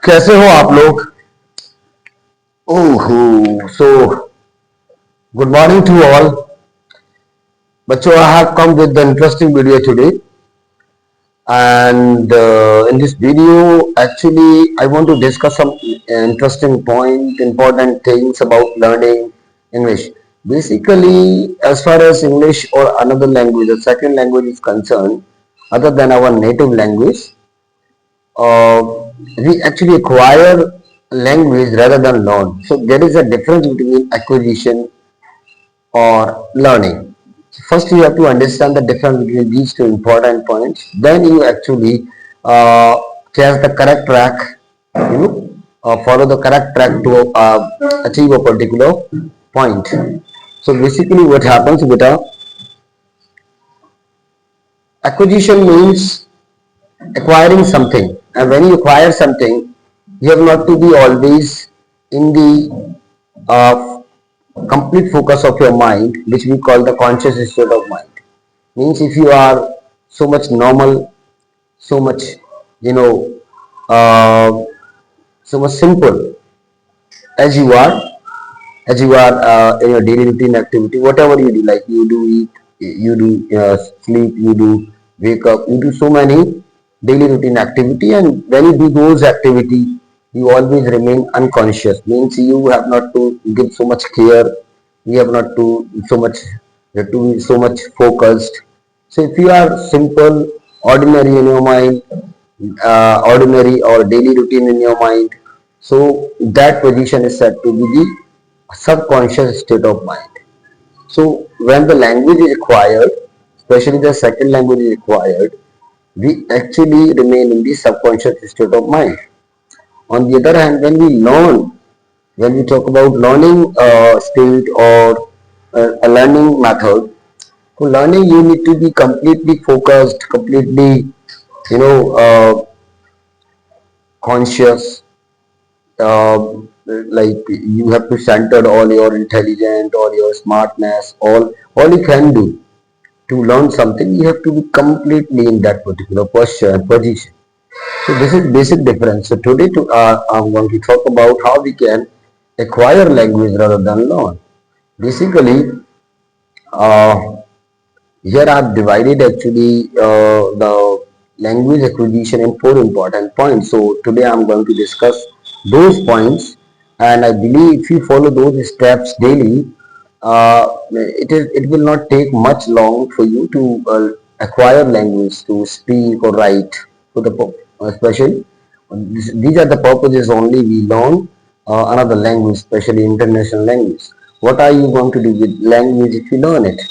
कैसे हो आप लोग? ओह, so good morning to all. बच्चों, I have come with the interesting video today, and in this video, actually, I want to discuss some interesting point, important things about learning English. Basically, as far as English or another language, a second language is concerned, other than our native language, uh, we actually acquire language rather than learn. So there is a difference between acquisition or learning. First, you have to understand the difference between these two important points. Then you actually change the correct track. Follow the correct track to achieve a particular point. So basically, what happens with a acquisition means acquiring something, and when you acquire something, you have not to be always in the uh, complete focus of your mind, which we call the conscious state of mind. Means if you are so much normal, so much, you know, uh, so much simple as you are, in your daily routine activity, whatever you do, like you do eat, you do sleep, you do wake up, you do so many daily routine activity, and when you do those activity, you always remain unconscious. Means you have not to give so much care, you have not to so much, you have to be so much focused. So if you are simple, ordinary in your mind, ordinary or daily routine in your mind, so that position is said to be the subconscious state of mind. So when the language is acquired, especially the second language is acquired, we actually remain in the subconscious state of mind. On the other hand, when we learn, when we talk about learning state or a learning method, for learning you need to be completely focused, completely, you know, conscious, like you have to center all your intelligence, all your smartness, all you can do to learn something, you have to be completely in that particular posture and position. So this is basic difference. So today I'm going to talk about how we can acquire language rather than learn. Basically, uh, here I've divided actually the language acquisition in four important points. So today I'm going to discuss those points, and I believe if you follow those steps daily, it will not take much long for you to acquire language, to speak or write, for the especially these are the purposes only we learn another language, especially international language. What are you going to do with language if you learn it?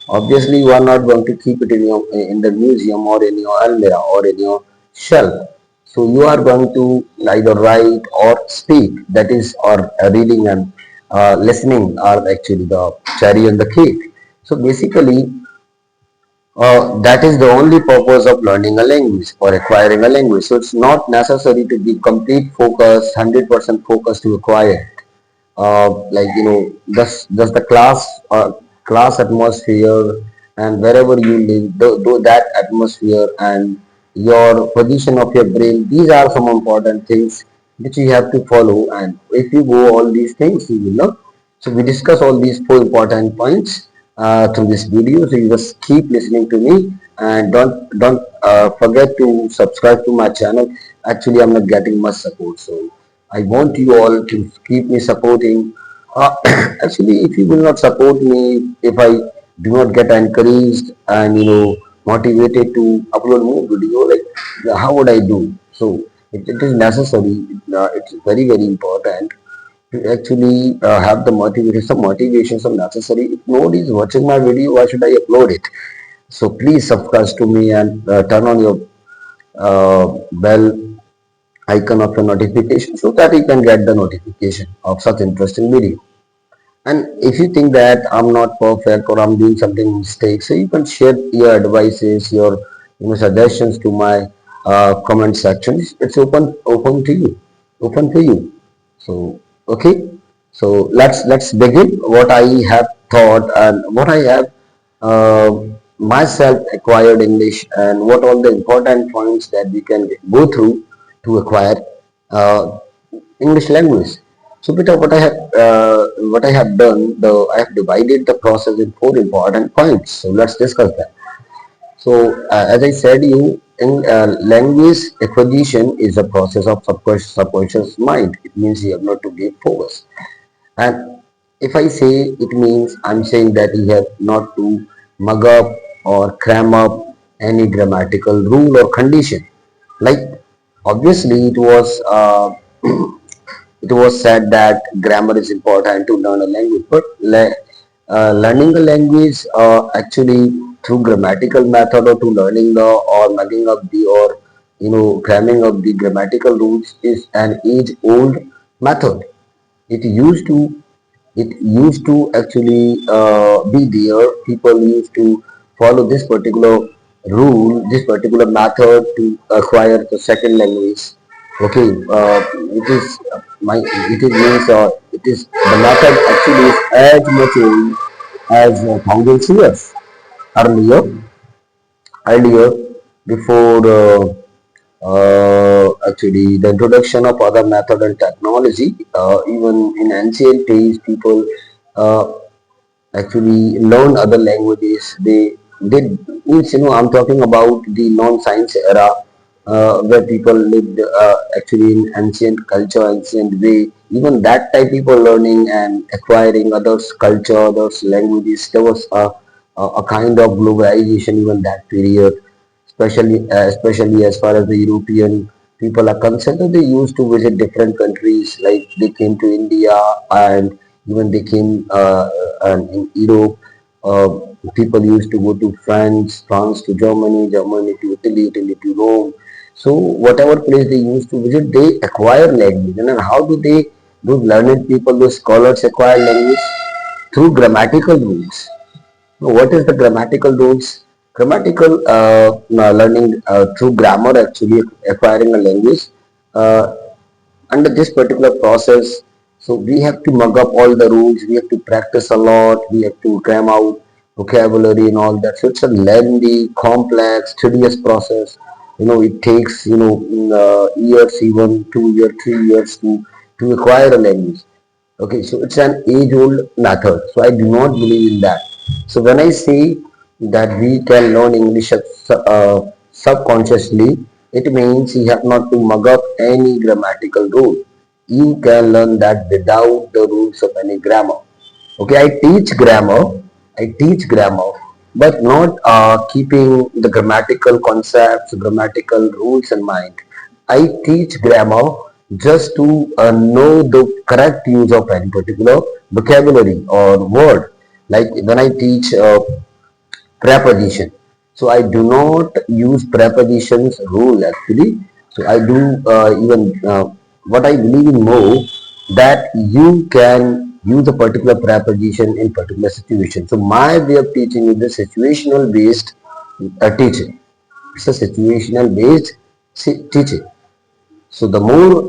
Obviously, you are not going to keep it in the museum or in your almirah or in your shelf. So you are going to either write or speak. That is, or reading and listening are actually the cherry on the cake. So basically, that is the only purpose of learning a language or acquiring a language. So it's not necessary to be complete focus, 100% focus to acquire it. Like does the class atmosphere and wherever you live, that atmosphere and your position of your brain, these are some important things which you have to follow, and if you go all these things you will know. So we discuss all these four important points through this video, so you just keep listening to me, and don't forget to subscribe to my channel. Actually, I'm not getting much support, so I want you all to keep me supporting. Actually, if you will not support me, if I do not get encouraged and motivated to upload more video, like how would I do? So it is necessary. It's very important to actually have the motivation. Some motivations are necessary. If nobody is watching my video, why should I upload it? So please subscribe to me and turn on your bell icon of a notification so that you can get the notification of such interesting video. And if you think that I'm not perfect or I'm doing something mistake, so you can share your advices, your suggestions to my comment section. It's open to you, open for you. So okay, so let's begin. What I have thought and what I have myself acquired English, and what all the important points that we can go through to acquire. uh, English language. So, Peter, what I have done, I have divided the process in four important points. So, let's discuss that. So, as I said, you in language acquisition is a process of subconscious mind. It means you have not to give focus. And if I say it means I'm saying that you have not to mug up or cram up any grammatical rule or condition. Like obviously it was said that grammar is important to learn a language, but learning a language actually through grammatical method or to learning the or mugging up the or cramming up the grammatical rules is an age old method. It used to it used to actually be there. People used to follow this particular rule, this particular method to acquire the second language. Okay, it is my it is means it is the method actually is as much old as thousands years earlier before actually the introduction of other method and technology. Even in ancient days, people uh, actually learn other languages. They did means I'm talking about the non-science era where people lived actually in ancient culture, ancient way. Even that time, people learning and acquiring others' culture, others' languages. There was a kind of globalization even that period, especially as far as the European people are concerned. They used to visit different countries, like they came to India and even they came and in Europe. Uh, People used to go to France, France to Germany, Germany to Italy, Italy to Rome. So whatever place they used to visit, they acquire language. And then how do those learned people, those scholars acquire language? Through grammatical rules. Now, what is the grammatical rules? Grammatical learning through grammar, actually acquiring a language. Uh, Under this particular process, so we have to mug up all the rules, we have to practice a lot, we have to cram out vocabulary and all that. So it's a lengthy, complex, tedious process. It takes years, even 2 years, 3 years to acquire a language. Okay, so it's an age-old method. So I do not believe in that. So when I say that we can learn English subconsciously, it means you have not to mug up any grammatical rule. You can learn that without the rules of any grammar. Okay, I teach grammar, but not keeping the grammatical concepts, grammatical rules in mind. I teach grammar just to know the correct use of any particular vocabulary or word. Like when I teach preposition. So I do not use prepositions rule actually. So I do even what I believe in more, that you can use a particular preposition in particular situation. So my way of teaching is the situational based teaching. It's a situational based teaching. So the more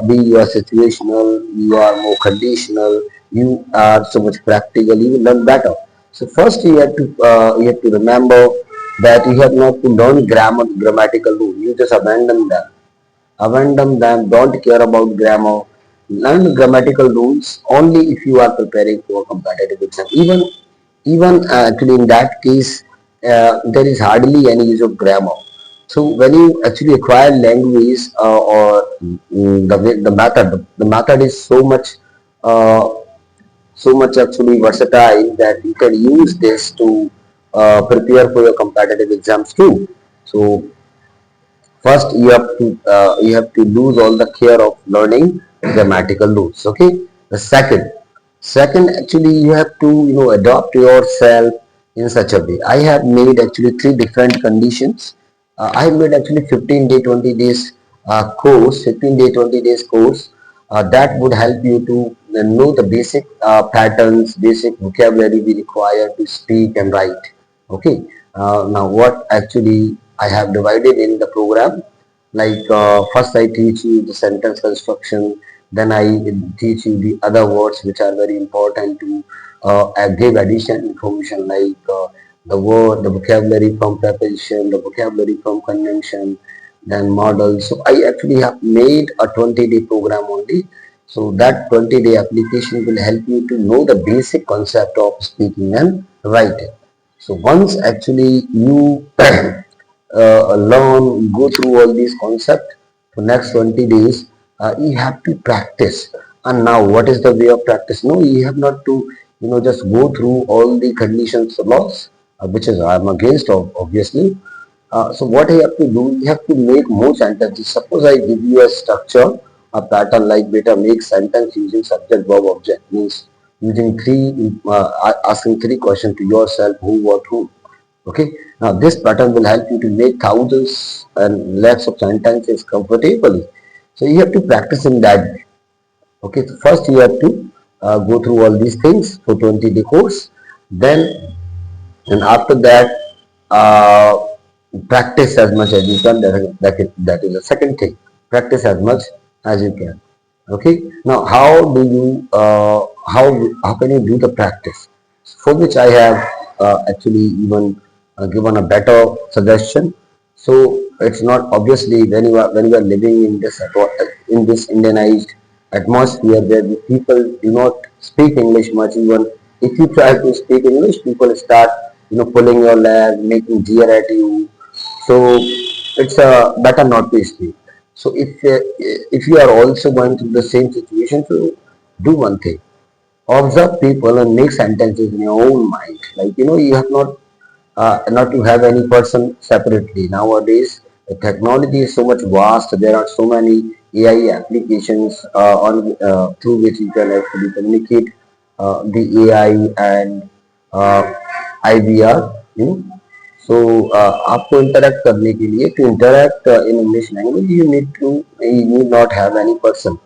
be you are situational, you are more conditional, you are so much practical, you will learn better. So first you have to remember that you have not to learn grammatical rule. You just abandon them. Abandon them. Don't care about grammar. Learn grammatical rules only if you are preparing for competitive exam. Even actually in that case, there is hardly any use of grammar. So when you actually acquire language or the method is uh, so much actually versatile that you can use this to prepare for your competitive exams too. So first you have to lose all the care of learning grammatical rules. Okay, the second actually you have to adopt yourself in such a way. I have made actually three different conditions. I have made actually 15-day 20 days course, 15-day 20 days course that would help you to know the basic patterns, basic vocabulary we require to speak and write. Okay, now what actually I have divided in the program, like first I teach you the sentence construction, then I teach you the other words which are very important to give additional information, like the word, the vocabulary from preposition, the vocabulary from conjunction, then models. So I actually have made a 20-day program only. So that 20-day application will help you to know the basic concept of speaking and writing. So once actually you learn, go through all these concepts for next 20 days, you have to practice. And now what is the way of practice? No, you have not to, just go through all the conditions, laws, which is I'm against of, obviously. So what you have to do, you have to make more sentences. Suppose I give you a structure, a pattern like beta make sentence using subject, verb, object, means using asking three questions to yourself, who, what, who. Okay. Now this pattern will help you to make thousands and lakhs of sentences comfortably. So you have to practice in that. Okay. So first you have to go through all these things for 20-day course. Then and after that, uh, practice as much as you can. That is the second thing. Practice as much as you can. Okay. Now, how can you do the practice? For which I have actually even given a better suggestion. So it's not obviously when you are living in this Indianized atmosphere where the people do not speak English much. Even if you try to speak English, people start pulling your leg, making jeer at you. So it's better not to speak. So if you are also going through the same situation, so do one thing: observe people and make sentences in your own mind. Like you have not to have any person separately. Nowadays, the technology is so much vast. There are so many AI applications through which you can actually communicate the AI and IVR. So आपको interact करने के लिए to interact in English language you need not have any person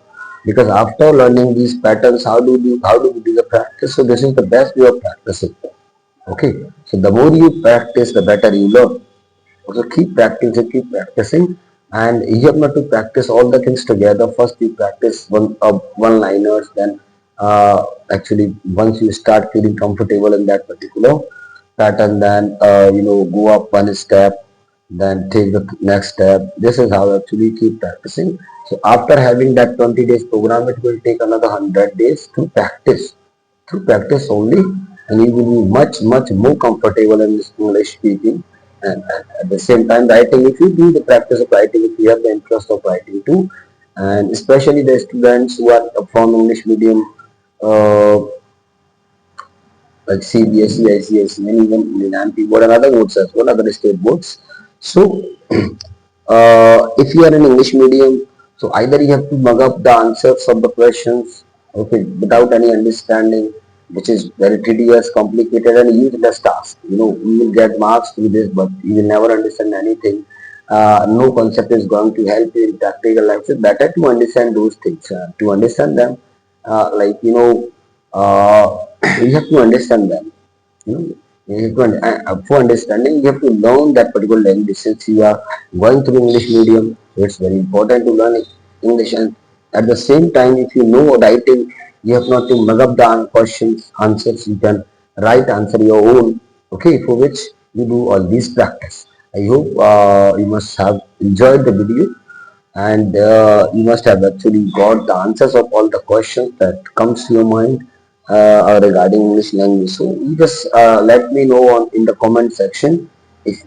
because after learning these patterns how do we do the practice? So this is the best way of practicing. Okay, so the more you practice, the better you learn. So keep practicing, and you have not to practice all the things together. First, you practice one-liners, then actually once you start feeling comfortable in that particular pattern, then go up one step, then take the next step. This is how actually keep practicing. So after having that 20 days program, it will take another 100 days to practice through practice only, and you will be much more comfortable in this English speaking. And at the same time, writing, if you do the practice of writing, if you have the interest of writing too, and especially the students who are from English medium, uh, like CBSE, ICSE, and even NAMP board and other boards as well, other state boards. So if you are in English medium, so either you have to mug up the answers of the questions, okay, without any understanding, which is very tedious, complicated, and useless task. You will get marks through this, but you will never understand anything. No concept is going to help you in practical life. So better to understand those things. To understand them, like you have to understand them. You have to, for understanding, you have to learn that particular language. Since you are going through English medium, it's very important to learn English. And at the same time, if you know writing, you have not to mug up the questions, answers. You can write answer your own. Okay, for which you do all these practice. I hope you must have enjoyed the video, and you must have actually got the answers of all the questions that comes to your mind regarding English language. So you just let me know in the comment section. If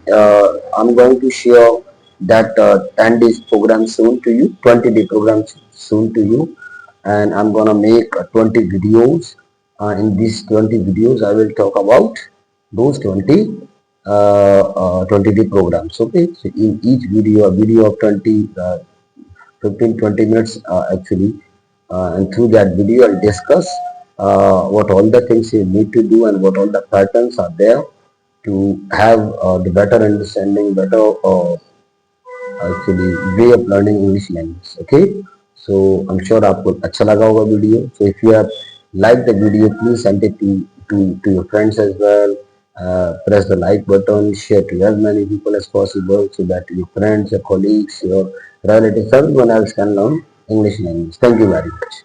I'm going to share that 10 days program soon to you, 20-day program soon to you, and I'm gonna make 20 videos. In these 20 videos, I will talk about those 20-day programs. Okay, so in each video, a video of 15-20 minutes actually, and through that video I'll discuss what all the things you need to do and what all the patterns are there to have the better understanding, better actually way of learning English language. Okay, so I'm sure आपको अच्छा लगा होगा video. So if you have liked the video, please send it to your friends as well. Press the like button, share to as many people as possible so that your friends, your colleagues, your relatives, everyone else can learn English language. Thank you very much.